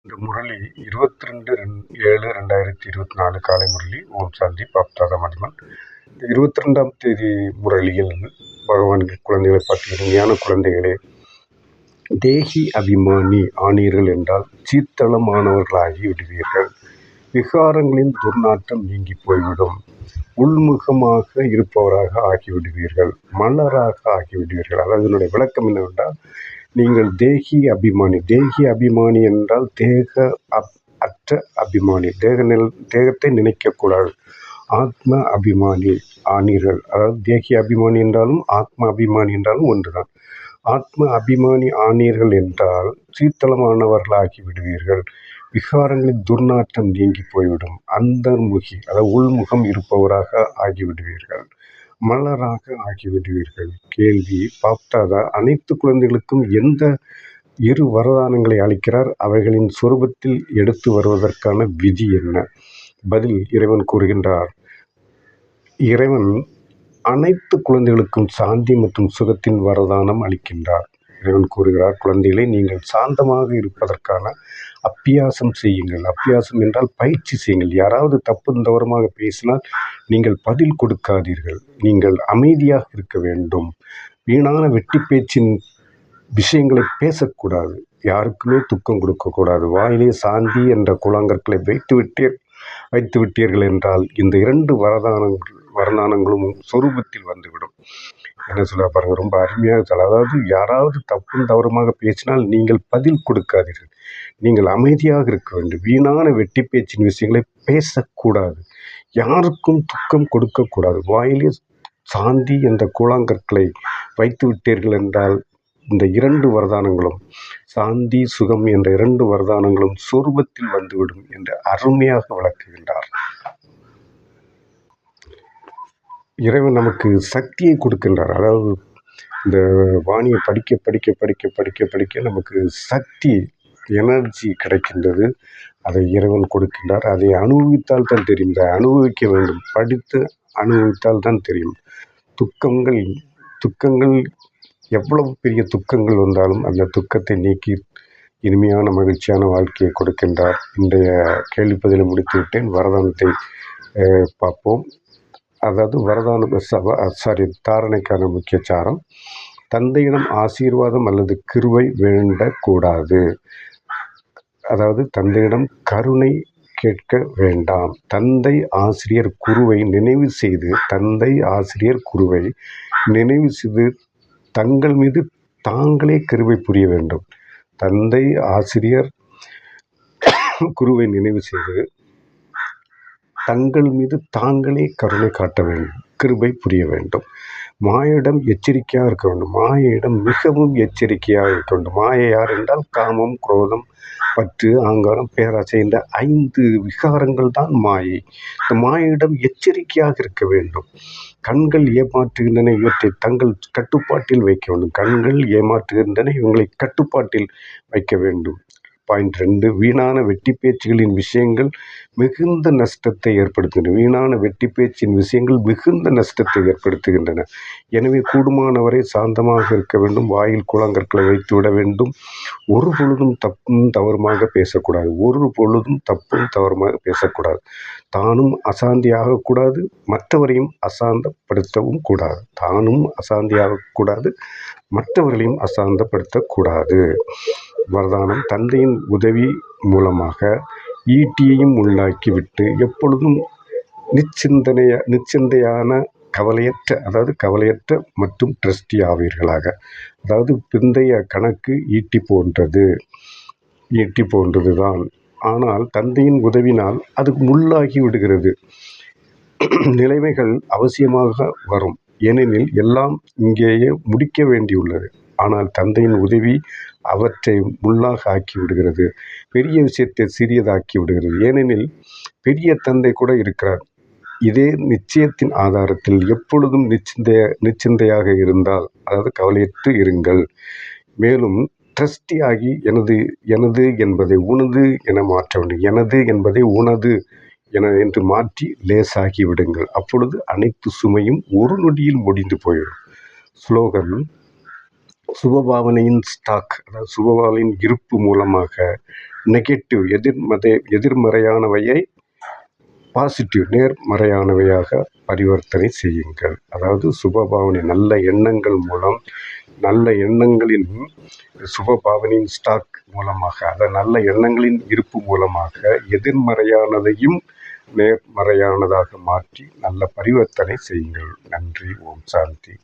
இந்த முரளி 22/7/2024 காலை முரளி. ஓம் சாந்தி. பாப்தாதா மதிமன். இந்த 22ஆம் தேதி முரளியில் பகவான் குழந்தைகளை பார்த்து, இனிமையான குழந்தைகளே, தேகி அபிமானி ஆனீர்கள் என்றால் சீத்தளமானவர்களாகி விடுவீர்கள். விகாரங்களின் துர்நாற்றம் நீங்கி போய்விடும். உள்முகமாக இருப்பவராக ஆகிவிடுவீர்கள். மலராக ஆகிவிடுவீர்கள். அதாவது இதனுடைய விளக்கம் என்னவென்றால், நீங்கள் தேகி அபிமானி. தேகி அபிமானி என்றால் அற்ற அபிமானி. தேகத்தை நினைக்கக்கூடாது. ஆத்ம அபிமானி ஆனீர்கள். அதாவது தேகி அபிமானி என்றாலும் ஆத்ம அபிமானி என்றாலும் ஒன்றுதான். ஆத்ம அபிமானி ஆனீர்கள் என்றால் சீத்தளமானவர்களாகி விடுவீர்கள். விகாரங்களின் துர்நாற்றம் நீங்கி போய்விடும். அந்தர்முகி, அதாவது உள்முகம் இருப்பவராக ஆகிவிடுவீர்கள். மலராக ஆகிவிடுவீர்கள். கேள்வி: பாப்தாதா அனைத்து குழந்தைகளுக்கும் எந்த இரு வரதானங்களை அளிக்கிறார்? அவைகளின் சொரூபத்தில் எடுத்து வருவதற்கான விதி என்ன? பதில்: இறைவன் கூறுகின்றார், இறைவன் அனைத்து குழந்தைகளுக்கும் சாந்தி மற்றும் சுகத்தின் வரதானம் அளிக்கின்றார். இறைவன் கூறுகிறார், குழந்தைகளை நீங்கள் சாந்தமாக இருப்பதற்கான அப்பியாசம் செய்யுங்கள். அப்பியாசம் என்றால் பயிற்சி செய்யுங்கள். யாராவது தப்பு தவறுமாக பேசினால் நீங்கள் பதில் கொடுக்காதீர்கள். நீங்கள் அமைதியாக இருக்க வேண்டும். வீணான வெட்டி பேச்சின் விஷயங்களை பேசக்கூடாது. யாருக்குமே துக்கம் கொடுக்கக்கூடாது. வாயிலே சாந்தி என்ற கூழாங்கற்களை வைத்து விட்டீர்கள் என்றால் இந்த 2 வரதானங்களும் சொரூபத்தில் வந்துவிடும். என்ன சொல்ல பாருங்க, ரொம்ப அருமையாக சொல்ல. அதாவது யாராவது தப்பும் தவறுமாக பேசினால் நீங்கள் பதில் கொடுக்காதீர்கள். நீங்கள் அமைதியாக இருக்க வேண்டும். வீணான வெட்டி பேச்சின் விஷயங்களை பேசக்கூடாது. யாருக்கும் துக்கம் கொடுக்கக்கூடாது. வாயிலே சாந்தி என்ற கூழாங்கற்களை வைத்து விட்டீர்கள் என்றால் இந்த 2 வரதானங்களும், சாந்தி சுகம் என்ற 2 வரதானங்களும் சொரூபத்தில் வந்துவிடும் என்று அருமையாக விளக்குகின்றார். இறைவன் நமக்கு சக்தியை கொடுக்கின்றார். அதாவது இந்த வாணியை படிக்க படிக்க படிக்க படிக்க படிக்க நமக்கு சக்தி, எனர்ஜி கிடைக்கின்றது. அதை இறைவன் கொடுக்கின்றார். அதை அனுபவித்தால் தான் தெரியும். அனுபவிக்க வேண்டும். படித்து அனுபவித்தால் தான் தெரியும். துக்கங்கள் எவ்வளவு பெரிய துக்கங்கள் வந்தாலும் அந்த துக்கத்தை நீக்கி இனிமையான மகிழ்ச்சியான வாழ்க்கையை கொடுக்கின்றார். இன்றைய கேள்வி பதிலை முடித்து விட்டேன். வரதானத்தை பார்ப்போம். அதாவது தாரணைக்கான முக்கிய சாரம்: தந்தையிடம் ஆசீர்வாதம் அல்லது கிருபை வேண்டக்கூடாது. அதாவது தந்தையிடம் கருணை கேட்க வேண்டாம். தந்தை ஆசிரியர் குருவை நினைவு செய்து தங்கள் மீது தாங்களே கிருபை புரிய வேண்டும். தந்தை ஆசிரியர் குருவை நினைவு செய்து தங்கள் மீது தாங்களே கருணை காட்ட வேண்டும், கிருபை புரிய வேண்டும். மாயிடம் எச்சரிக்கையாக இருக்க வேண்டும். மாயிடம் மிகவும் எச்சரிக்கையாக இருக்க வேண்டும். மாயை யார் என்றால் காமம், குரோதம், பற்று, ஆங்காரம், பேராசை என்ற 5 விகாரங்கள் தான் மாயை. இந்த மாயிடம் எச்சரிக்கையாக இருக்க வேண்டும். கண்கள் ஏமாற்றுகின்றன, இவற்றை தங்கள் கட்டுப்பாட்டில் வைக்க வேண்டும். கண்கள் ஏமாற்றுகின்றன, இவங்களை கட்டுப்பாட்டில் வைக்க வேண்டும். பாயிண்ட் 2: வீணான வெட்டி பேச்சுகளின் விஷயங்கள் மிகுந்த நஷ்டத்தை ஏற்படுத்துகின்றன. எனவே கூடுமானவரை சாந்தமாக இருக்க வேண்டும். வாயில் கூழாங்கற்களை வைத்து விட வேண்டும். ஒரு பொழுதும் தப்பும் தவறுமாக பேசக்கூடாது. தானும் அசாந்தியாகக்கூடாது, மற்றவரையும் அசாந்தப்படுத்தவும் கூடாது. வரதானம்: தந்தையின் உதவி மூலமாக ஈட்டியையும் உள்ளாக்கிவிட்டு எப்பொழுதும் நிச்சந்தையான கவலையற்ற மற்றும் ட்ரஸ்டி ஆவீர்களாக. அதாவது பிந்தைய கணக்கு ஈட்டி போன்றதுதான். ஆனால் தந்தையின் உதவினால் அது முள்ளாகி விடுகிறது. நிலைமைகள் அவசியமாக வரும். ஏனெனில் எல்லாம் இங்கேயே முடிக்க வேண்டியுள்ளது. ஆனால் தந்தையின் உதவி அவற்றை முள்ளாக ஆக்கி விடுகிறது. பெரிய விஷயத்தை சிறியதாக்கி விடுகிறது. ஏனெனில் பெரிய தந்தை கூட இருக்கிறார். இதே நிச்சயத்தின் ஆதாரத்தில் எப்பொழுதும் நிச்சந்தையாக இருந்தால், அதாவது கவலையற்று இருங்கள். மேலும் ட்ரஸ்டி ஆகி எனது என்பதை உனது என மாற்ற வேண்டும். எனது என்பதை உனது என்று மாற்றி லேசாகி விடுங்கள். அப்பொழுது அனைத்து சுமையும் ஒரு நொடியில் முடிந்து போயிடும். ஸ்லோகன்: சுபபாவனையின் ஸ்டாக், அதாவது சுபபாவனையின் இருப்பு மூலமாக நெகட்டிவ் எதிர்மறையானவையை பாசிட்டிவ் நேர்மறையானவையாக பரிவர்த்தனை செய்யுங்கள். அதாவது சுபபாவனை நல்ல எண்ணங்கள் மூலம், நல்ல எண்ணங்களின் சுபபாவனையின் ஸ்டாக் மூலமாக, நல்ல எண்ணங்களின் இருப்பு மூலமாக எதிர்மறையானதையும் நேர்மறையானதாக மாற்றி நல்ல பரிவர்த்தனை செய்யுங்கள். நன்றி. ஓம் சாந்தி.